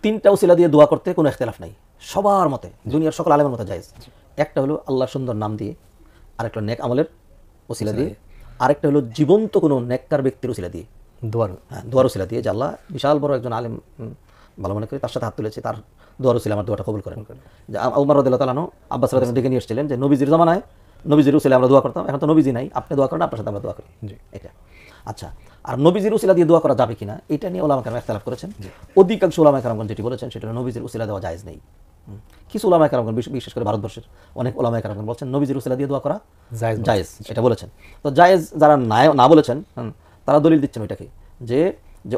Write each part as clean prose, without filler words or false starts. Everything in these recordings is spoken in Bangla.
তিনটা উসিলা দিয়ে দোয়া করতে কোনো ইখতিলাফ নাই, সবার মতে, দুনিয়ার সকল আলেমের মতে জায়েজ। একটা হলো আল্লাহর সুন্দর নাম দিয়ে, আরেকটা নেক আমলের উসিলা দিয়ে, আরেকটা হলো জীবন্ত কোনো নেককার ব্যক্তির উসিলা দিয়ে, দোয়ার উসিলা দিয়ে, যে আল্লাহ বিশাল বড় একজন আলেম ভালো মনে করি, তার সাথে হাত তুলেছে, তার দোয়ার উসিলা আমার দোয়াটা কবুল করেন। যে উমর রাদিয়াল্লাহু তাআলা আব্বাস রাদিয়াল্লাহু ডেকে নিয়ে এসেছিলেন যে নবীজির জামানায় নবীজির উসিলা আমরা দোয়া করতাম, এখন তো নবীজি নাই, আপনি দোয়া করেন, আপনার সাথে আমরা দোয়া করি, এটা। আচ্ছা, আর নবীজির উসিলা দিয়ে দোয়া করা যাবে কিনা এটা নিয়ে ওলামা কেরাম ইখতিলাফ করেছেন। অধিকাংশ ওলামা কেরামগণ যেটি বলেছেন সেটা নবীজির উসিলা দেওয়া জায়েজ নেই। কিছু ওলামা কেরামগণ, বিশেষ করে ভারতবর্ষের অনেক ওলামা কেরামগণ বলছেন নবীজির উসিলা দিয়ে দোয়া করা জায়েজ, এটা বলেছেন। তো জায়েজ যারা না বলেছেন তারা দলিল দিচ্ছেন ওইটাকে, যে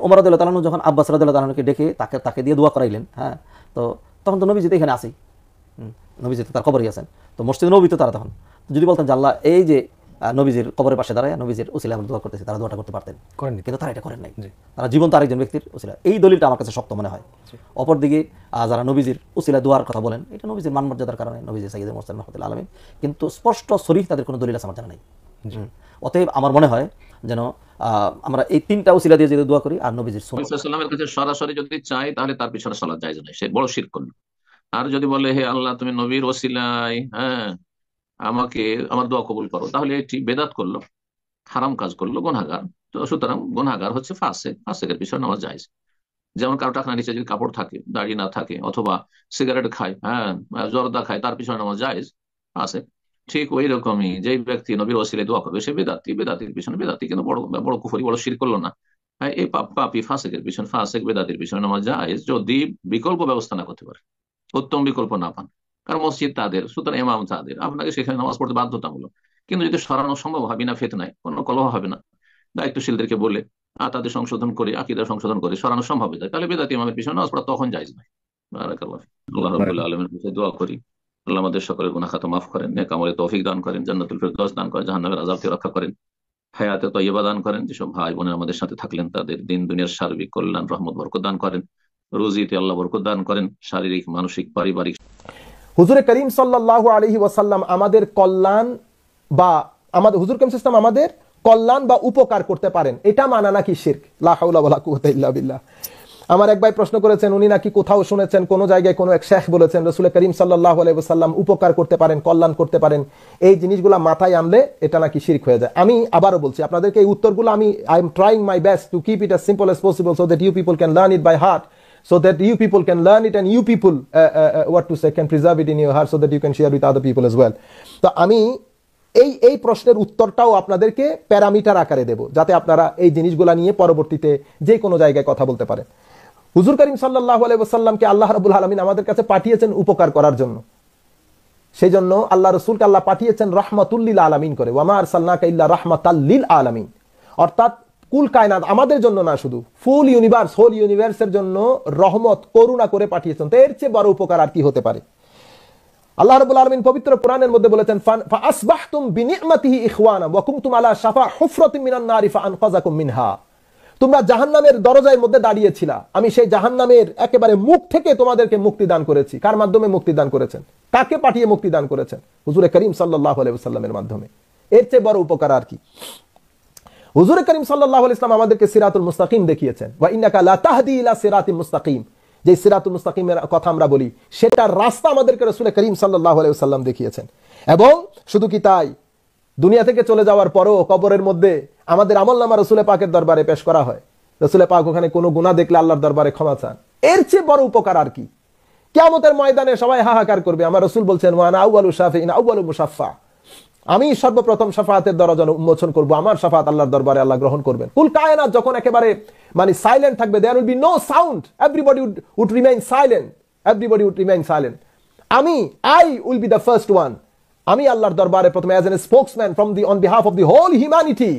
ওমর রাদিয়াল্লাহু তাআলা যখন আব্বাস রাদিয়াল্লাহু তাআলাকে ডেকে তাকে দিয়ে দোয়া করাইলেন, হ্যাঁ, তো তখন তো নবীজি তো এখানে আসেই, নবীজি তো তার কবরই আছেন, তো মসজিদ নবী তো তারা তখন যদি বলতেন যে আল্লাহ এই যে নবীজির কবরের পাশে দাঁড়ায় নবীজির উসিলা আমরা দোয়া করতেছি, তারা দোয়াটা করতে পারতেন, কিন্তু তারা এটা করেন নাই, তারা জীবন্ত আরেকজন ব্যক্তির উসিলা। এই দলিলটা আমার কাছে শক্ত মনে হয়। অপরদিকে যারা নবীজির উসিলা দোয়ার কথা বলেন, এটা নবীজির মান-মর্যাদার কারণে, নবীজি সাইয়্যিদুল মুরসালিন রাহমাতুল্লাহ আলাইহি, কিন্তু স্পষ্ট সরিহ তাদের কোনো দলিল আছে আমার জানা নাই। অতএব আমার মনে হয় যেন আমরা এই তিনটা উসিলা দিয়ে যদি দোয়া করি, আর নবীজির সুন্নাহ সাল্লাল্লাহু আলাইহি ওয়াসাল্লামের কাছে সরাসরি যদি চাই তাহলে তার পিছনে সালাত জায়েজ নয়, সে বড় শিরক করলো। আর যদি বলে হে আল্লাহ তুমি নবীর ওসিলায় আমাকে আমার দোয়া কবুল করো, তাহলে এটি বেদাত করলো, হারাম কাজ করলো, গুনাহগার। তো সুতরাং গুনাহগার হচ্ছে ফাসিক, ফাসিকের পিছনে নামাজ জায়েজ। যেমন কারো টাকা নিচে যদি কাপড় থাকে, দাড়ি না থাকে, অথবা সিগারেট খায়, জর্দা খায়, তার পিছনে নামাজ জায়েজ আছে। ঠিক ওই রকমই যে ব্যক্তি নবীর ওসিলায় দোয়া করবে সে বেদাতি, বেদাতির পিছনে বেদাতি, কিন্তু বড় বড় কুফরি, বড় শিরক করলো না। এই পাপী ফাসিকের পিছনে, ফাসিক বেদাতির পিছনে নামাজ জায়েজ যদি বিকল্প ব্যবস্থা না করতে পারে, উত্তম বিকল্প না পান। কারণ মসজিদ তাদের, সুতরাং ইমাম তাদের, আপনাকে সেখানে নামাজ পড়তে বাধ্যতামূলক। কিন্তু যদি সরানো সম্ভব হবে না, ফিতনায় কোনো কলহ হবে না, দায়িত্বশীলদেরকে বলে তাদের সংশোধন করে, আকীদা সংশোধন করে সরানো সম্ভব হয়ে যায়, তাহলে বেদাতি ইমামের পিছনে নামাজ পড়া তখন জায়েজ নয়। বারাকাল্লাহ ফিক। আল্লাহ রাব্বুল আলামিনের কাছে দোয়া করি আল্লাহ আমাদের সকলের গুনাহ খাতা মাফ করেন, নেক আমলে তৌফিক দান করেন, জান্নাতুল ফিরদাউস দান করেন, জাহান্নামের আযাব থেকে রক্ষা করেন, হায়াতে তাইয়্যিবা দান করেন। যেসব ভাই বোনেরা আমাদের সাথে থাকলেন তাদের দিন দুনিয়ার সার্বিক কল্যাণ, রহমত, বরকত দান করেন, রুজিতে আল্লাহ বরকত দান করেন, শারীরিক, মানসিক, পারিবারিক। হুজুরে করিম সাল্লাল্লাহু আলাইহি ওয়াসাল্লাম আমাদের কল্যাণ বা হুজুর করিম সাল্লাল্লাহু আলাইহি আমাদের কল্যাণ বা উপকার করতে পারেন, এটা মানা নাকি শিরক? লা হাওলা ওয়ালা কুওয়াতা ইল্লা বিল্লাহ। আমার এক ভাই প্রশ্ন করেছেন, উনি নাকি কোথাও শুনেছেন কোন জায়গায় কোন এক শেখ বলেছেন রাসূল করিম সাল্লাল্লাহু আলাইহি ওয়াসাল্লাম উপকার করতে পারেন, কল্যাণ করতে পারেন। এই জিনিসগুলো মাথায় আনলে এটা নাকি শিরক হয়ে যায়। আমি আবারও বলছি আপনাদেরকে, এই উত্তরগুলো I am trying my best to keep it as simple as possible so that you people can learn it by heart, so that you people can learn it and you people what to say can preserve it in your heart so that you can share with other people as well. তো আমি এই প্রশ্নের উত্তরটাও আপনাদেরকে প্যারামিটার আকারে দেব, যাতে আপনারা এই জিনিসগুলো নিয়ে পরবর্তীতে যে কোনো জায়গায় কথা বলতে পারেন। হুজুর করিম সাল্লাল্লাহু আলাইহি ওয়াসাল্লামকে আল্লাহ রাব্বুল আলামিন আমাদের কাছে পাঠিয়েছেন উপকার করার জন্য। সেই জন্য আল্লাহ রাসূলকে আল্লাহ পাঠিয়েছেন রাহমাতুল লিল আলামিন করে, ওয়া মা আরসালনাকা ইল্লা রাহমাতাল লিল আলামিন। অর্থাৎ কুল কায়নাত, আমাদের জন্য না, শুধু ফুল ইউনিভার্স, হোল ইউনিভার্সের জন্য রহমত, করুণা করে পাঠিয়েছেন। তো এর চেয়ে বড় উপকার আর কি হতে পারে? আল্লাহ রাব্বুল আলামিন পবিত্র কোরআনের মধ্যে বলেছেন, ফাআসবাহতুম বিনি'মাতিহি ইখওয়ানা ওয়া কুনতুম আলা শাফা হুফরাতিন মিনান নারি ফাআনকাযাকুম মিনহা। তোমরা জাহান্নামের দরজার মধ্যে দাঁড়িয়েছিলা, আমি সেই জাহান্নামের একেবারে মুখ থেকে তোমাদেরকে মুক্তি দান করেছি। কার মাধ্যমে মুক্তি দান করেছেন? কাকে পাঠিয়ে মুক্তি দান করেছেন? হুজুরে করিম সাল্লাল্লাহু আলাইহি ওয়াসাল্লামের মাধ্যমে। এর চেয়ে বড় উপকার আর কি? হুজুর করিম সাল্লাল্লাহু আলাইহি ওয়াসাল্লাম আমাদেরকে সিরাতুল মুস্তাকিম দেখিয়েছেন, ওয়া ইন্নাকা লা তাহদি ইলা সিরাতিল মুস্তাকিম। যে সিরাতুল মুস্তাকিমের কথা আমরা বলি, সেটার রাস্তা আমাদেরকে রাসূল করিম সাল্লাল্লাহু আলাইহি ওয়াসাল্লাম দেখিয়েছেন। এবং শুধু কি তাই, দুনিয়া থেকে চলে যাওয়ার পরও কবরের মধ্যে আমাদের আমলনামা রাসূল পাকের দরবারে পেশ করা হয়। রাসূল পাক ওখানে কোনো গুনাহ দেখলে আল্লাহর দরবারে ক্ষমা চান। এর চেয়ে বড় উপকার আর কি? কিয়ামতের ময়দানে সবাই হাহাকার করবে, আমার রাসূল বলছেন, ওয়া আনা আউয়ালু শাফিঈন আউয়ালু মুশাফফা, আমি সর্বপ্রথম শাফাআতের দরজা উন্মোচন করব, আমার শাফাআত আল্লাহর দরবারে আল্লাহ গ্রহণ করবেন। কুল কায়নাত যখন একেবারে মানে সাইলেন্ট থাকবে, there will be no sound, everybody would remain silent, everybody would remain silent. I will be the first one, আমি আল্লাহর দরবারে প্রথমে as an spokesman from the on behalf of the whole humanity,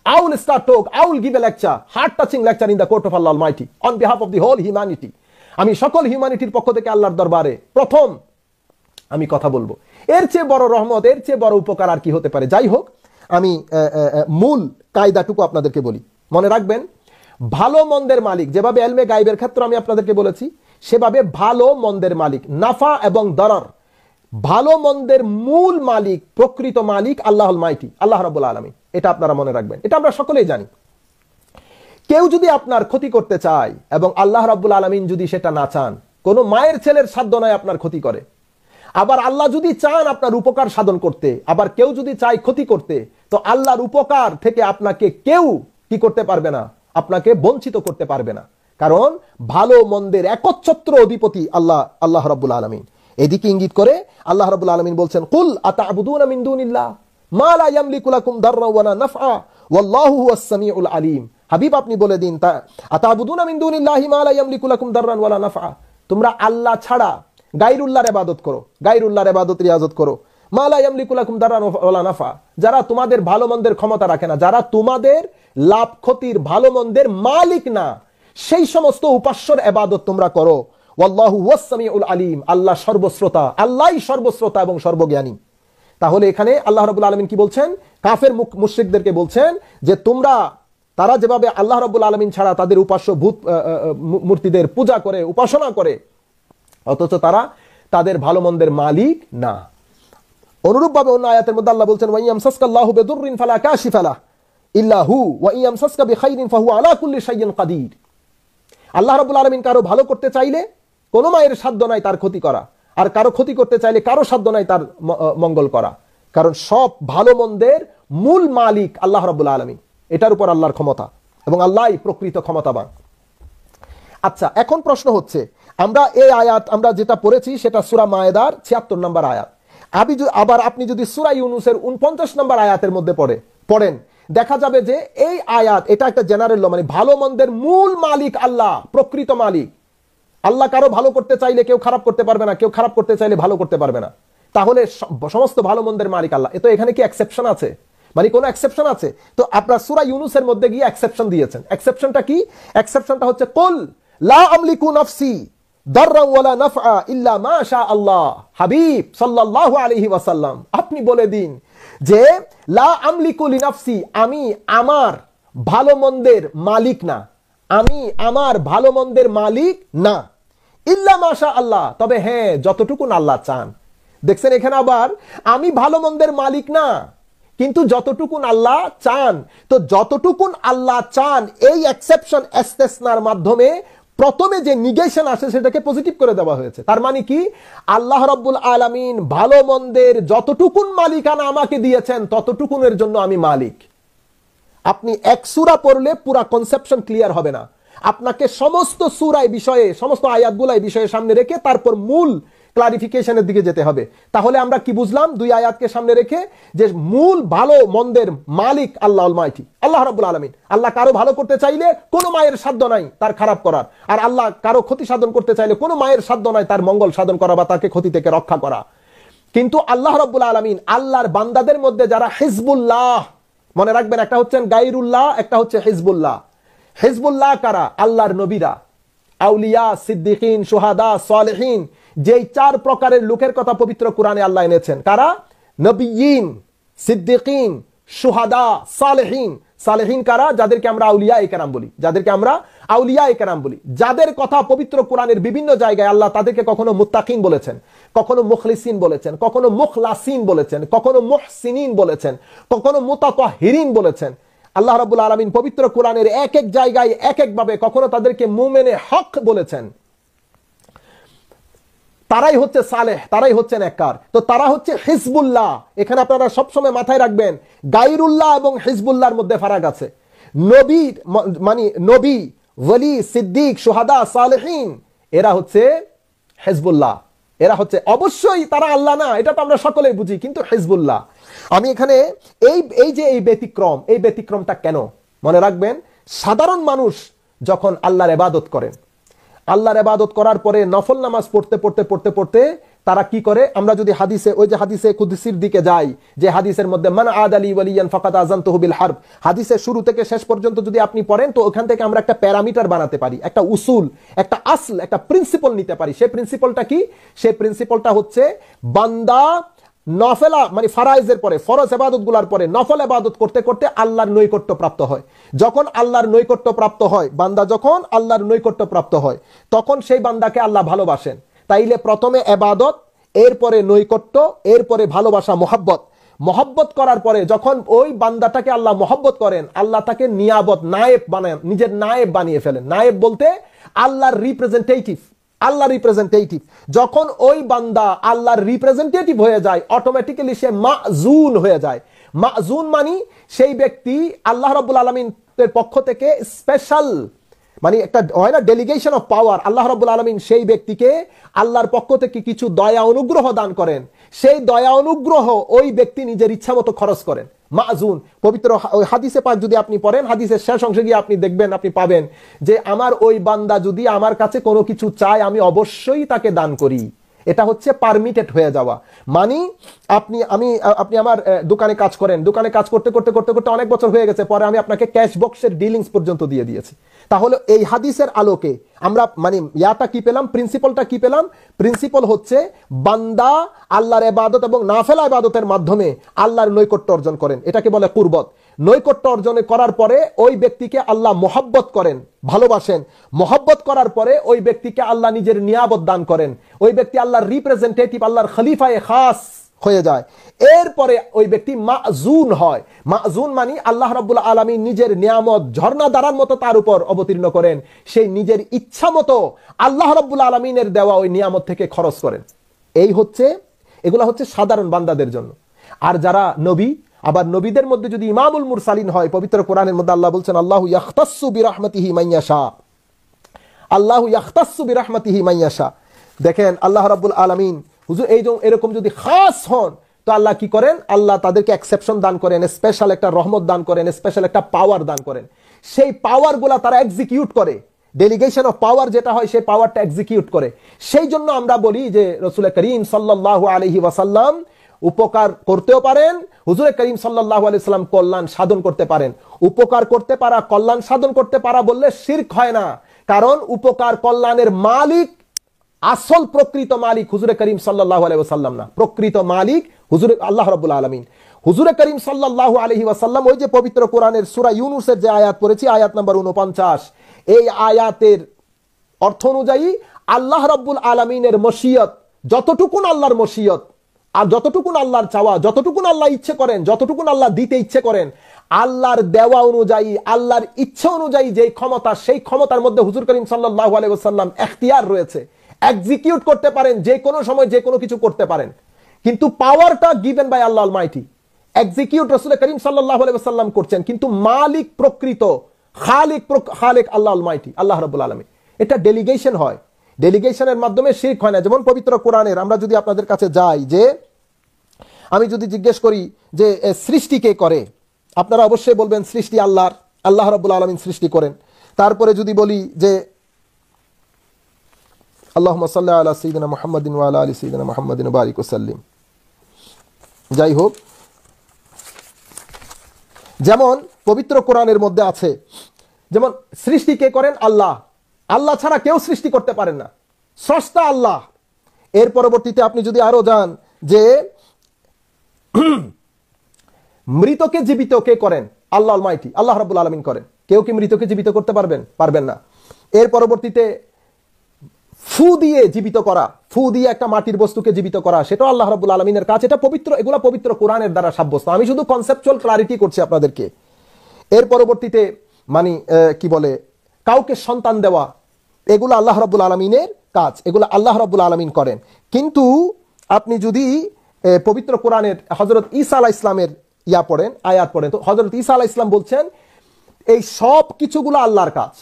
I will start talk, I will give a lecture, heart touching lecture in the court of Allah Almighty on behalf of the whole humanity. আমি সকল হিউম্যানিটির পক্ষ থেকে আল্লাহর দরবারে প্রথম আমি কথা বলবো। এর চেয়ে বড় রহমত, এর চেয়ে বড় উপকার আর কি হতে পারে? যাই হোক, আমি মূল কায়দাটুকু আপনাদেরকে বলি। মনে রাখবেন, ভালো মন্দের মালিক, যেভাবে ইলমে গায়বের ক্ষেত্রে আমি আপনাদেরকে বলেছি, সেভাবে ভালো মন্দের মালিক, নাফা এবং দরার, ভালো মন্দের মূল মালিক, প্রকৃত মালিক আল্লাহ আল মাইটি, আল্লাহ রাব্বুল আলামিন। এটা আপনারা মনে রাখবেন, এটা আমরা সকলেই জানি। কেউ যদি আপনার ক্ষতি করতে চায় এবং আল্লাহ রাব্বুল আলামিন যদি সেটা না চান, কোনো মায়ের ছেলের সাধ্য নয় আপনার ক্ষতি করে। আবার আল্লাহ যদি চান আপনার উপকার সাধন করতে, আবার কেউ যদি চায় ক্ষতি করতে, তো আল্লাহর উপকার থেকে আপনাকে কেউ কি করতে পারবে না, আপনাকে বঞ্চিত করতে পারবে না। কারণ ভালো মন্দের একচ্ছত্র অধিপতি আল্লাহ রাব্বুল আলামিন। এদিকে ইঙ্গিত করে আল্লাহ রাব্বুল আলামিন বলছেন, কুল আতা'বুদুনা মিন দুনিল্লাহ মা লা ইয়ামলিকু লাকুম দাররা ওয়ালা নাফআ ওয়াল্লাহু হুয়াস সামিউল আলিম। হাবিব আপনি বলে দিন, আতা'বুদুনা মিন দুনিল্লাহি মা লা ইয়ামলিকু লাকুম দাররান ওয়ালা নাফআ, তোমরা আল্লাহ ছাড়া গায়রুল্লাহর ইবাদত করো, গায়রুল্লাহর ইবাদত রিয়াজত করো। মা লা ইয়ামলিকু লাকুম দাররান ওয়ালা নাফআ, যারা তোমাদের ভালো মন্দের ক্ষমতা রাখে না, যারা তোমাদের লাভ ক্ষতির ভালো মন্দের মালিক না, সেই সমস্ত উপাস্যর ইবাদত তোমরা করো। ওয়াল্লাহু হুয়াস সামিউল আলিম, আল্লাহ সর্বশ্রোতা, আল্লাহই সর্বশ্রোতা এবং সর্বজ্ঞানী। তাহলে এখানে আল্লাহ রাব্বুল আলামিন কি বলছেন? কাফের মুশরিকদেরকে বলছেন যে তারা যেভাবে আল্লাহ রাব্বুল আলামিন ছাড়া তাদের উপাস্য ভূত মূর্তিদের পূজা করে, উপাসনা করে, অথচ তারা তাদের ভালো মন্দের মালিক না। অনুরূপভাবে অন্য আয়াতের মধ্যে আল্লাহ বলছেন, ওয়া ইয়ামসাসকাল্লাহু বিদুররিন ফালা কাশিফা লাহু ইল্লা হু ওয়া ইয়ামসাসকা বিখাইরিন ফাহুয়া আলা কুল্লি শাইইন কাদির। আল্লাহ রাব্বুল আলামিন কারো ভালো করতে চাইলে কোনো মায়ের সাধ্য নাই তার ক্ষতি করা, আর কারো ক্ষতি করতে চাইলে কারো সাধ্য নাই তার মঙ্গল করা। কারণ সব ভালো মন্দের মূল মালিক আল্লাহ রাব্বুল আলামিন, এটার উপর আল্লাহর ক্ষমতা, এবং আল্লাহই প্রকৃত ক্ষমতাবান। আচ্ছা, এখন প্রশ্ন হচ্ছে, আমরা এই আয়াত আমরা যেটা পড়েছি সেটা সূরা মায়েদার ৭৬ নম্বর আয়াত। আবার আপনি যদি সূরা ইউনূসের ৪৯ নম্বর আয়াতের মধ্যে পড়েন, দেখা যাবে যে এই আয়াত এটা একটা জেনারেল ল, মানে ভালো মন্দের মূল মালিক আল্লাহ, প্রকৃত মালিক। আল্লাহ কারো ভালো করতে চাইলে কেউ খারাপ করতে পারবে না, কেউ খারাপ করতে চাইলে ভালো করতে পারবে না। তাহলে সমস্ত ভালো মন্দের মালিক আল্লাহ। তো এখানে কি এক্সেপশন আছে? মানে কোন এক্সেপশন আছে? তো আপনার সূরা ইউনূসের মধ্যে গিয়ে এক্সেপশন দিয়েছেন। এক্সেপশনটা কি? এক্সেপশনটা হচ্ছে, কুল লা আমলিকু নাফসি দাররান ওয়ালা নাফআ ইল্লা মা শা আল্লাহ। হাবিব সাল্লাল্লাহু আলাইহি ওয়াসাল্লাম, আপনি বলে দিন যে লা আমলিকু লিনাফসি, আমি আমার ভালো মন্দের মালিক না, আমি আমার ভালো মন্দের মালিক না, ইল্লা মা শা আল্লাহ, তবে হ্যাঁ যতটুকুন আল্লাহ চান। দেখছেন এখানে আবার আমি ভালো মন্দের মালিক না, কিন্তু যতটুকুন আল্লাহ চান। তো যতটুকুন আল্লাহ চান, এই এক্সেপশন ইস্তেসনার মাধ্যমে প্রথমে যে নিগেশন আসে সেটাকে পজিটিভ করে দেওয়া হয়েছে। তার মানে কি? আল্লাহ রাব্বুল আলামিন ভালো মন্দের যতটুকুন মালিকানা আমাকে দিয়েছেন ততটুকুনের জন্য আমি মালিক। আপনি এক সূরা পড়লে পুরা কনসেপশন ক্লিয়ার হবে না, আপনাকে সমস্ত সূরায় বিষয়ে, সমস্ত আয়াতগুলাই বিষয়ে সামনে রেখে তারপর মূল ক্লারিফিকেশনের দিকে যেতে হবে। তাহলে আমরা কি বুঝলাম দুই আয়াতকে সামনে রেখে? যে মূল ভালো মন্দের মালিক আল্লাহ অলমাইটি, আল্লাহ রাব্বুল আলামিন। আল্লাহ কারো ভালো করতে চাইলে কোনো মায়ের সাধ্য নাই তার খারাপ করার, আর আল্লাহ কারো ক্ষতি সাধন করতে চাইলে কোনো মায়ের সাধ্য নাই তার মঙ্গল সাধন করা বা তাকে ক্ষতি থেকে রক্ষা করা। কিন্তু আল্লাহ রাব্বুল আলামিন আল্লাহর বান্দাদের মধ্যে যারা হিজবুল্লাহ, মনে রাখবেন একটা হচ্ছেন গায়রুল্লাহ, একটা হচ্ছে হিজবুল্লাহ। হিজবুল্লাহ কারা? আল্লাহর নবীরা, আউলিয়া, সিদ্দিকিন, শুহাদা, সালেহিন, যেই চার প্রকারের লোকের কথা পবিত্র কোরআনে আল্লাহ এনেছেন। কারা? নবিয়িন, সিদ্দিকিন, শুহাদা, সালেহিন। সালেহিন কারা? যাদেরকে আমরা আউলিয়ায়ে কেরাম বলি, যাদেরকে আমরা আউলিয়ায়ে কেরাম বলি, যাদের কথা পবিত্র কোরআনের বিভিন্ন জায়গায় আল্লাহ তাদেরকে কখনো মুত্তাকিন বলেছেন, কখনো মুখলিসিন বলেছেন, কখনো মুখলাসিন বলেছেন, কখনো মুহসিনিন বলেছেন, কখনো মুতাতাহিরিন বলেছেন। আল্লাহ রাব্বুল আলামিন পবিত্র কোরআনের এক এক জায়গায় এক এক ভাবে কখনো তাদেরকে মুমিনে হক বলেছেন। তারাই হচ্ছে সালেহ, তারাই হচ্ছে নেককার। তো তারা হচ্ছে হিজবুল্লাহ। এখানে আপনারা সবসময় মাথায় রাখবেন গায়রুল্লাহ এবং হিজবুল্লাহর মধ্যে ফারাক আছে। নবী মানে নবী, ওয়ালি, সিদ্দিক, শুহাদা, সালেহিন, এরা হচ্ছে হিজবুল্লাহ। এরা হচ্ছে, অবশ্যই তারা আল্লাহ না, এটা তো আমরা সকলেই বুঝি, কিন্তু হিজবুল্লাহ। আমি এখানে এই যে এই ব্যতিক্রম, এই ব্যতিক্রমটা কেন? মনে রাখবেন, সাধারণ মানুষ যখন আল্লাহর ইবাদত করেন, আল্লাহর ইবাদত করার পরে নফল নামাজ পড়তে পড়তে পড়তে পড়তে তারা কি করে? আমরা যদি হাদিসে, ওই যে হাদিসে কুদসির দিকে যাই, যে হাদিসের মধ্যে মান আদালি ওয়ালিয়ান ফাকাদ আযানতুহু বিল হারব, হাদিসের শুরু থেকে শেষ পর্যন্ত যদি আপনি পড়েন, তো ওখান থেকে আমরা একটা প্যারামিটার বানাতে পারি, একটা উসুল, একটা আসল, একটা প্রিন্সিপাল নিতে পারি। সেই প্রিন্সিপালটা কি? সেই প্রিন্সিপালটা হচ্ছে বান্দা নফলা মানে ফারাইজের পরে, ফরজ ইবাদত গুলার পরে নফল ইবাদত করতে করতে আল্লাহর নৈকট্য প্রাপ্ত হয়। যখন আল্লাহর নৈকট্য প্রাপ্ত হয়, বান্দা যখন আল্লাহর নৈকট্য প্রাপ্ত হয়, তখন সেই বান্দাকে আল্লাহ ভালোবাসেন। তাইলে প্রথমে ইবাদত, এরপরে নৈকট্য, এরপরে ভালোবাসা, মোহাব্বত। মহব্বত করার পরে যখন ওই বান্দাটাকে আল্লাহ মহব্বত করেন, আল্লাহ তাকে নিয়াবত নায়েব বানান, নিজের নায়েব বানিয়ে ফেলেন। নায়েব বলতে আল্লাহর রিপ্রেজেন্টেটিভ, আল্লাহ রিপ্রেজেন্টেটিভ। যখন ওই বান্দা আল্লাহর রিপ্রেজেন্টেটিভ হয়ে যায়, অটোমেটিক্যালি সে মাযুন হয়ে যায়। মাযুন মানে সেই ব্যক্তি আল্লাহ রাব্বুল আলামিনের পক্ষ থেকে স্পেশাল, মানে একটা হয় না ডেলিগেশন অফ পাওয়ার, আল্লাহ রাব্বুল আলামিন সেই ব্যক্তিকে আল্লাহর পক্ষ থেকে কিছু দয়া অনুগ্রহ দান করেন। সেই দয়া অনুগ্রহ ওই ব্যক্তি নিজের ইচ্ছা মতো খরচ করেন। মাযুন পবিত্র হাদিসে পাক যদি আপনি পড়েন, হাদিসের শেষ অংশে গিয়ে আপনি দেখবেন, আপনি পাবেন যে আমার ওই বান্দা যদি আমার কাছে কোনো কিছু চায় আমি অবশ্যই তাকে দান করি। এটা হচ্ছে পারমিটেড হয়ে যাওয়া। মানে আপনি আমার দোকানে কাজ করেন, দোকানে কাজ করতে করতে করতে করতে অনেক বছর হয়ে গেছে, পরে আমি আপনাকে ক্যাশ বক্সের ডিলিংস পর্যন্ত দিয়ে দিয়েছি। তাহলে এই হাদিসের আলোকে আমরা মানে ইয়াটা কি পেলাম, প্রিন্সিপালটা কি পেলাম? প্রিন্সিপাল হচ্ছে বান্দা আল্লাহর ইবাদত এবং নাফিলা ইবাদতের মাধ্যমে আল্লাহর নৈকট্য অর্জন করেন, এটাকে বলে কুরবত। নৈকট্য অর্জন করার পরে ওই ব্যক্তিকে আল্লাহ মহব্বত করেন, ভালোবাসেন। মহব্বত করার পরে ওই ব্যক্তিকে আল্লাহ নিজের নিয়াবত দান করেন। ওই ব্যক্তি আল্লাহর রিপ্রেজেন্টেটিভ, আল্লাহর খলিফায়ে খাস হয়ে যায়। এরপরে ওই ব্যক্তি মাযুন হয়। মাযুন মানে আল্লাহ রাব্বুল আলামিন নিজের নিয়ামত ঝর্ণা ধারার মতো তার উপর অবতীর্ণ করেন। সেই নিজের ইচ্ছা মতো আল্লাহ রাব্বুল আলামিনের দেওয়া ওই নিয়ামত থেকে খরচ করেন। এই হচ্ছে, এগুলা হচ্ছে সাধারণ বান্দাদের জন্য। আর যারা নবী, আবার নবীদের মধ্যে যদি ইমামুল মুরসালিন হয়, পবিত্র কোরআনের মধ্যে আল্লাহ বলছেন আল্লাহু ইয়াখতাসসু বিরাহমাতিহি মান ইয়াশা, আল্লাহু ইয়াখতাসসু বিরাহমাতিহি মান ইয়াশা। দেখেন আল্লাহ রাব্বুল আলামিন হুজুর এরকম যদি খাস হন তো আল্লাহ কি করেন? আল্লাহ তাদেরকে এক্সেপশন দান করেন, স্পেশাল একটা রহমত দান করেন, স্পেশাল একটা পাওয়ার দান করেন। সেই পাওয়ারগুলা তারা এক্সিকিউট করে, ডেলিগেশন অফ পাওয়ার যেটা হয় সেই পাওয়ারটা এক্সিকিউট করে। সেই জন্য আমরা বলি যে রাসূল করিম সাল্লাল্লাহু আলাইহি ওয়াসাল্লাম উপকার করতেও পারেন, হুজুর করিম সাল্লাল্লাহু আলাইহি ওয়াসাল্লাম কল্যাণ সাধন করতে পারেন। উপকার করতে পারা, কল্যাণ সাধন করতে পারা বললে শিরক হয় না, কারণ উপকার কল্যাণের মালিক, আসল প্রকৃত মালিক হুজুর করিম সাল্লাল্লাহু আলাইহি ওয়াসাল্লাম না, প্রকৃত মালিক হুজুর আল্লাহ রাব্বুল আলামিন। হুজুর করিম সাল্লাল্লাহু আলাইহি ওয়াসাল্লাম ওই যে পবিত্র কোরআনের সূরা ইউনূসের যে আয়াত পড়েছি, আয়াত নাম্বার 49, এই আয়াতের অর্থ অনুযায়ী আল্লাহ রাব্বুল আলামিনের মশিয়ত, যতটুকুন আল্লাহর মশিয়ত আর যতটুকুন আল্লাহর চাওয়া, যতটুকুন আল্লাহ ইচ্ছে করেন, যতটুকুন আল্লাহ দিতে ইচ্ছে করেন, আল্লাহর দেওয়া অনুযায়ী, আল্লাহর ইচ্ছা অনুযায়ী যেই ক্ষমতা, সেই ক্ষমতার মধ্যে হুজুর করিম সাল্লাল্লাহু আলাইহি ওয়াসাল্লাম এখতিয়ার রয়েছে, এক্সিকিউট করতে পারেন, যে কোনো সময় যে কোনো কিছু করতে পারেন। কিন্তু পাওয়ারটা given by Allah almighty. Execute রাসূল করিম সাল্লাল্লাহু আলাইহি ওয়াসাল্লাম করছেন, কিন্তু মালিক প্রকৃত খালিক আল্লাহ অলমাইটি, আল্লাহ রাব্বুল আলামিন। এটা ডেলিগেশন হয়, ডেলিগেশনের মাধ্যমে শিরক হয় না। যেমন পবিত্র কোরআনের আমরা যদি আপনাদের কাছে যাই, যে আমি যদি জিজ্ঞেস করি যে সৃষ্টি কে করে, আপনারা অবশ্যই বলবেন সৃষ্টি আল্লাহর, আল্লাহ রাব্বুল আলামিন সৃষ্টি করেন। তারপরে যদি বলি যে আল্লাহুম্মা সাল্লি আলা সাইয়্যিদিনা মুহাম্মাদিন ওয়া আলা আলি সাইয়্যিদিনা মুহাম্মাদিন ওয়া বারিক ওয়া সাল্লিম। যাই হোক, যেমন পবিত্র কোরআনের মধ্যে আছে, যেমন সৃষ্টি কে করেন? আল্লাহ। আল্লাহ ছাড়া কেউ সৃষ্টি করতে পারেন না, স্রষ্টা আল্লাহ। এর পরবর্তীতে আপনি যদি আরো যান যে মৃতকে জীবিত কে করেন? আল্লাহ অলমাইটি, আল্লাহ রাব্বুল আলামিন করেন। কেউ কি মৃতকে জীবিত করতে পারবেন? পারবেন না। এর পরবর্তীতে ফু দিয়ে জীবিত করা, ফু দিয়ে একটা মাটির বস্তুকে জীবিত করা, সেটাও আল্লাহ রাব্বুল আলামিনের কাজ। এটা পবিত্র, এগুলা পবিত্র কোরআনের দ্বারা সাব্যস্ত। আমি শুধু কনসেপচুয়াল ক্লারিটি করছি আপনাদেরকে। এর পরবর্তীতে মানে কি বলে, কাউকে সন্তান দেওয়া, এগুলো আল্লাহ রাব্বুল আলামিনের কাজ, এগুলো আল্লাহ রাব্বুল আলামিন করেন। কিন্তু আপনি যদি পবিত্র কোরআনের হযরত ঈসা আলাইহিস সালামের পড়েন, আয়াত পড়েন, তো হযরত ঈসা আলাইহিস সালাম বলছেন এই সব কিছুগুলো আল্লাহর কাজ।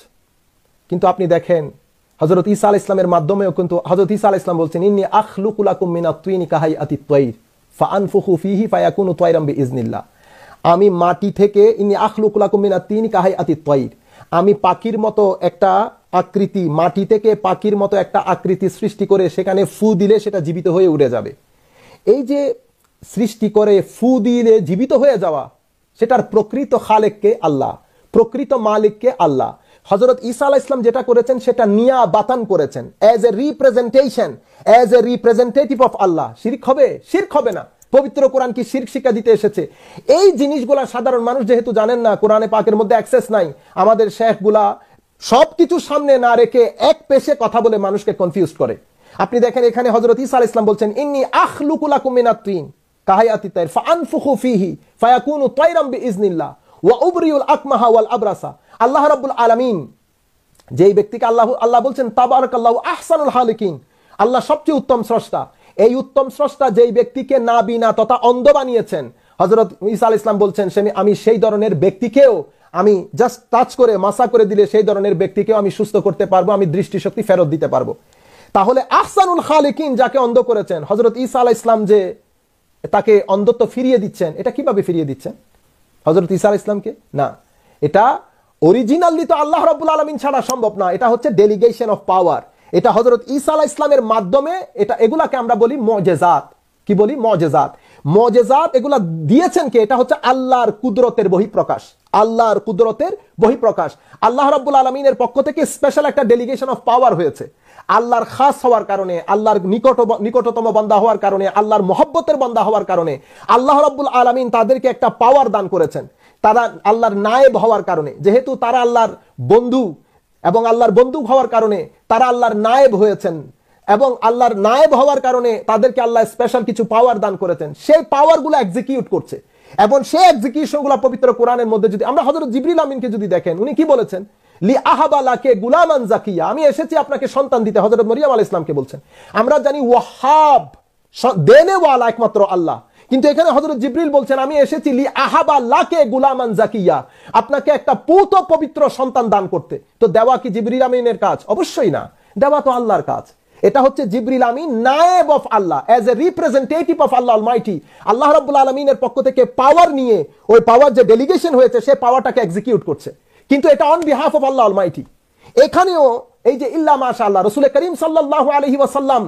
কিন্তু আপনি দেখেন হযরত ঈসা আলাইহিস সালামের মাধ্যমেও কিন্তু হযরত ঈসা আলাইহিস সালাম বলছেন ইন্নী আখলুকু লাকুম মিনাত তুইনি কাহাইয়াতিত তায়র ফাআনফুখু ফীহি ফায়াকুনু তায়রাম বিইজনিল্লাহ। আমি মাটি থেকে, ইন্নী আখলুকু লাকুম মিনাত তিনি কাহাইয়াতিত তায়র, আমি পাখির মতো একটা আকৃতি, মাটি থেকে পাখির মতো একটা আকৃতি সৃষ্টি করে সেখানে ফু দিলে সেটা জীবিত হয়ে উড়ে যাবে। এই যে সৃষ্টি করে ফু দিলে জীবিত হয়ে যাওয়া, সেটার প্রকৃত খালেককে আল্লাহ, প্রকৃত মালিককে আল্লাহ। হযরত ঈসা আলাইহিস সালাম যেটা করেছেন সেটা নিয়াবাতান করেছেন, as a representation, as a representative of Allah. শিরক হবে? শিরক হবে না। পবিত্র কোরআন কি শিরক শিক্ষা দিতে এসেছে? এই জিনিসগুলা সাধারণ মানুষ যেহেতু জানেন না, কোরআনে পাকের মধ্যে অ্যাক্সেস নাই, আমাদের শেখগুলা সবকিছু সামনে না রেখে এক পেশে কথা বলে মানুষকে কনফিউজ করে। আপনি দেখেন এখানে হযরত ঈসা আলাইহিস সালাম বলছেন ইন্নী আখলুকু লাকুম মিনাত তিন, কাহায়াতি তাইর ফাআনফুখু ফীহি ফায়াকুনু তায়রাম বিইজনিল্লাহ ওয়া উবরিউল আকমাহা ওয়াল আবরাসা। আল্লাহ রাব্বুল আলামিন যেই ব্যক্তিকে আল্লাহ বলছেন তাবারাকাল্লাহু আহসানুল খালিকিন, আল্লাহ সবচেয়ে উত্তম স্রষ্টা। এই উত্তম স্রষ্টা যেই ব্যক্তিকে নাবিনা তথা অন্ধ বানিয়েছেন, হযরত ঈসা আলাইহিস সালাম বলছেন আমি সেই ধরনের ব্যক্তিকেও আমি জাস্ট টাচ করে মাসা করে দিলে সেই ধরনের ব্যক্তিকেও আমি সুস্থ করতে পারবো, আমি দৃষ্টিশক্তি ফেরত দিতে পারবো। তাহলে আহসানুল খালিকিন যাকে অন্ধ করেছেন, হযরত ঈসা আলাইহিস সালাম যে তাকে অন্ধত্ব ফিরিয়ে দিচ্ছেন, এটা কিভাবে ফিরিয়ে দিচ্ছেন? হযরত ঈসা আলাইহিস সালামকে না, এটা অরিজিনালি তো আল্লাহ রাব্বুল আলামিন ছাড়া সম্ভব না, এটা হচ্ছে ডেলিগেশন অফ পাওয়ার। এটা হযরত ঈসা আলাইহিস সালামের মাধ্যমে, এগুলাকে আমরা বলি মুজিজাত। কি বলি? মুজিজাত। মুজিজাত এগুলা দিয়েছেন কে? এটা হচ্ছে আল্লাহর কুদরতের বহিঃপ্রকাশ, আল্লাহর কুদরতের বহিঃপ্রকাশ। আল্লাহ রাব্বুল আলামিনের পক্ষ থেকে স্পেশাল একটা ডেলিগেশন অফ পাওয়ার হয়েছে। আল্লাহর খাস হওয়ার কারণে, আল্লাহর নিকটতম বান্দা হওয়ার কারণে, আল্লাহর মহব্বতের বান্দা হওয়ার কারণে আল্লাহ রাব্বুল আলামিন তাদেরকে একটা পাওয়ার দান করেছেন। তারা আল্লাহর নায়েব হওয়ার কারণে, যেহেতু তারা আল্লাহর বন্ধু এবং আল্লাহর বন্ধু হওয়ার কারণে তারা আল্লাহর নায়েব হয়েছেন, এবং আল্লাহর নায়েব হওয়ার কারণে তাদেরকে আল্লাহ স্পেশাল কিছু পাওয়ার দান করেছেন। সেই পাওয়ারগুলো এক্সিকিউট করছে, এবং সেই এক্সিকিউশনগুলো পবিত্র কোরআনের মধ্যে যদি আমরা হযরত জিবরিল আমিনকে যদি দেখেন, উনি কি বলেছেন? লি আহাবা লাকে গুলামান জাকিয়া, আমি এসেছি আপনাকে সন্তান দিতে। হযরত মরিয়ম আলাইহিস সালামকে বলছেন। আমরা জানি ওয়াহাব, দেনেওয়ালা একমাত্র আল্লাহ, কিন্তু এখানে হযরত জিবরিল বলছেন আমি এসেছি লি আহাবা লাকে গুলামান জাকিয়া, আপনাকে একটা পুত পবিত্র সন্তান দান করতে। তো দেওয়া কি জিবরিল আমিনের কাজ? অবশ্যই না, দেওয়া তো আল্লাহর কাজ। এটা হচ্ছে জিবরিল আমিন নায়েব of Allah, as a representative of Allah almighty. আল্লাহ রাব্বুল আলামিনের পক্ষ থেকে পাওয়ার নিয়ে, ওই পাওয়ার যে ডেলিগেশন হয়েছে সেই পাওয়ারটাকে এক্সিকিউট করছে, কিন্তু এটা on behalf of Allah Almighty. এখানেও এই যে ইল্লা মাশাআল্লাহ, রাসূল করিম সাল্লাল্লাহু আলাইহি ওয়াসাল্লাম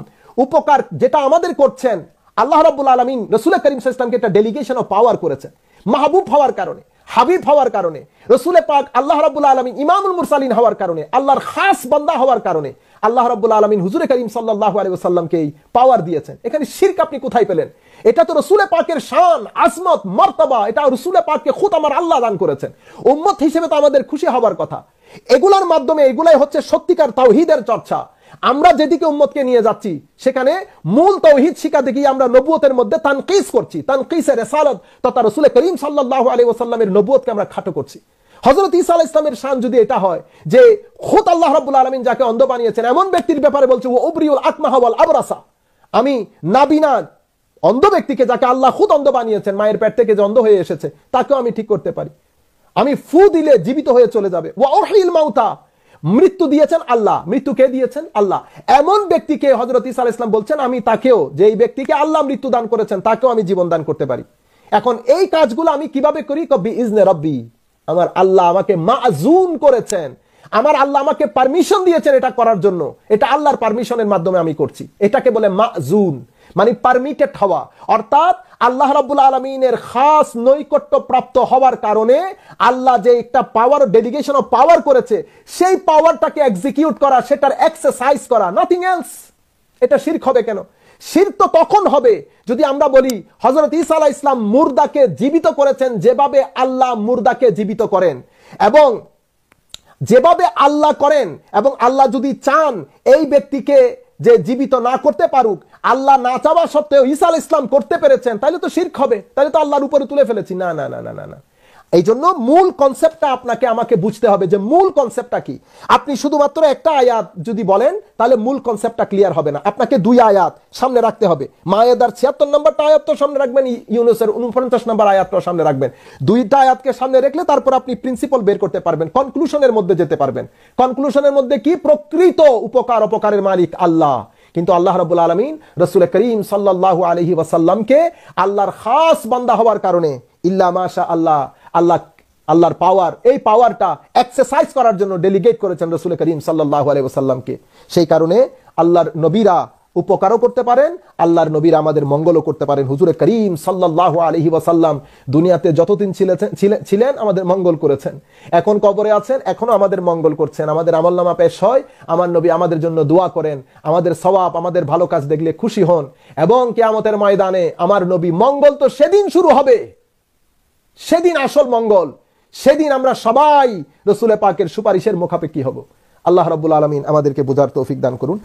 উপকার যেটা আমাদের করছেন, আল্লাহ রাব্বুল আলামিন রাসূল করিম সাল্লাল্লাহু আলাইহি ওয়াসাল্লামকে একটা ডেলিগেশন অফ পাওয়ার করেছেন। মাহবুব হওয়ার কারণে, হাবিব হওয়ার কারণে, রাসূল পাক আল্লাহ রাব্বুল আলামিন ইমামুল মুরসালিন হওয়ার কারণে, আল্লাহর খাস বান্দা হওয়ার কারণে আল্লাহ রাব্বুল আলামিন হুজুর করিম সাল্লাল্লাহু আলাইহি ওয়াসাল্লামকে এই পাওয়ার দিয়েছেন। এখানে শিরক আপনি কোথায় পেলেন? এটা তো রাসূল পাকের শান, আজমত, মর্তবা, এটা রাসূল পাককে খুদ আমার আল্লাহ দান করেছেন। উম্মত হিসেবে তো আমাদের খুশি হওয়ার কথা। এগুলোর মাধ্যমে, এগুলাই হচ্ছে সত্যিকার তাওহীদের চর্চা। আমরা যেদিকে উম্মতকে নিয়ে যাচ্ছি সেখানে মূল তাওহীদ শিখাতে গিয়ে আমরা নবুয়তের মধ্যে তানকিস করছি, তানকিসে রিসালাত তথা রাসূল করিম সাল্লাল্লাহু আলাইহি ওয়াসাল্লামের নবুয়তকে আমরা খাটো করছি। হযরত ঈসা আলাইহিস সালামের শান যদি এটা হয় যে খুদ আল্লাহ রাব্বুল আলামিন যাকে অন্ধ বানিয়েছেন, এমন ব্যক্তির ব্যাপারে বলছে ওয়া উবরিউল আকমাহা ওয়াল আবরাসা, আমি নাবিনা অন্ধ ব্যক্তিকে যাকে আল্লাহ খুদ অন্ধ বানিয়েছেন, মায়ের পেট থেকে যে অন্ধ হয়ে এসেছে তাকেও আমি ঠিক করতে পারি, আমি ফু দিলে জীবিত হয়ে চলে যাবে। ওয়া উহিল মাউতা, মৃত্যু দিয়েছেন আল্লাহ, মৃত্যু কে দিয়েছেন? আল্লাহ। এমন ব্যক্তিকে হযরত ঈসা আলাইহিস সালাম বলছেন আমি তাকেও, যে এই ব্যক্তিকে আল্লাহ মৃত্যু দান করেছেন তাকেও আমি জীবন দান করতে পারি। এখন এই কাজগুলো আমি কিভাবে করি? কবি ইজনে রব্বি, আমার আল্লাহ আমাকে মাযুন করেছেন, আমার আল্লাহ আমাকে পারমিশন দিয়েছেন এটা করার জন্য, এটা আল্লাহর পারমিশনের মাধ্যমে আমি করছি। এটাকে বলে মাযুন, মানে পারমিটেড হওয়া। অর্থাৎ আল্লাহ রাব্বুল আলামিনের খাস নৈকট্য প্রাপ্ত হওয়ার কারণে আল্লাহ যে একটা পাওয়ার, ডেলিগেশন অফ পাওয়ার করেছে, সেই পাওয়ারটাকে এক্সিকিউট করা, সেটার এক্সারসাইজ করা, নাথিং এলস। এটা শিরক হবে কেন? শিরক তো তখন হবে যদি আমরা বলি হযরত ঈসা আলাইহিস সালাম মুর্দাকে জীবিত করেছেন যেভাবে আল্লাহ মুর্দাকে জীবিত করেন, এবং যেভাবে আল্লাহ করেন, এবং আল্লাহ যদি চান এই ব্যক্তিকে যে জীবিত না করতে পারুক, আল্লাহ না চাওয়া সত্ত্বেও ঈসা আলাইহিস সালাম করতে পেরেছেন, তাহলে তো শিরক হবে, তাহলে তো আল্লাহর উপরে তুলে ফেলেছি। না না না না না না, এই জন্য মূল কনসেপ্টটা আপনাকে আমাকে বুঝতে হবে যে মূল কনসেপ্টটা কি। আপনি শুধুমাত্র একটা আয়াত যদি বলেন তাহলে মূল কনসেপ্টটা ক্লিয়ার হবে না, আপনাকে দুই আয়াত সামনে রাখতে হবে। মায়েদার 76 নম্বরটা আয়াত তো সামনে রাখবেন, ইউনূসের 49 নম্বর আয়াতটা সামনে রাখবেন। দুইটা আয়াতকে সামনে রাখলে তারপর আপনি প্রিন্সিপাল বের করতে পারবেন, কনক্লুশনের মধ্যে যেতে পারবেন। কনক্লুশনের মধ্যে কি? প্রকৃত উপকার অপকারের মালিক আল্লাহ, কিন্তু আল্লাহ রাব্বুল আলামিন রাসূল করিম সাল্লাল্লাহু আলাইহি ওয়াসাল্লামকে আল্লাহর খাস বান্দা হওয়ার কারণে ইল্লা মাশা আল্লাহ, আল্লাহর পাওয়ার, এই পাওয়ারটা এক্সারসাইজ করার জন্য ডেলিগেট করেছেন রাসূল করিম সাল্লাল্লাহু আলাইহি ওয়াসাল্লামকে। সেই কারণে আল্লাহর নবীরা উপকারও করতে পারেন, আল্লাহর নবীরা আমাদের মঙ্গলও করতে পারেন। হুজুর করিম সাল্লাল্লাহু আলাইহি ওয়াসাল্লাম দুনিয়াতে যতদিন ছিলেন আমাদের মঙ্গল করেছেন, এখন কবরে আছেন, এখনো আমাদের মঙ্গল করছেন। আমাদের আমলনামা পেশ হয়, আমার নবী আমাদের জন্য দোয়া করেন, আমাদের সওয়াব, আমাদের ভালো কাজ দেখলে খুশি হন, এবং কিয়ামতের ময়দানে আমার নবী, মঙ্গল তো সেদিন শুরু হবে, সেদিন আসল মঙ্গল, সেদিন আমরা সবাই রাসূল পাকের সুপারিশের মুখাপেক্ষী হব। আল্লাহ রাব্বুল আলামিন আমাদেরকে বুঝার তৌফিক দান করুন।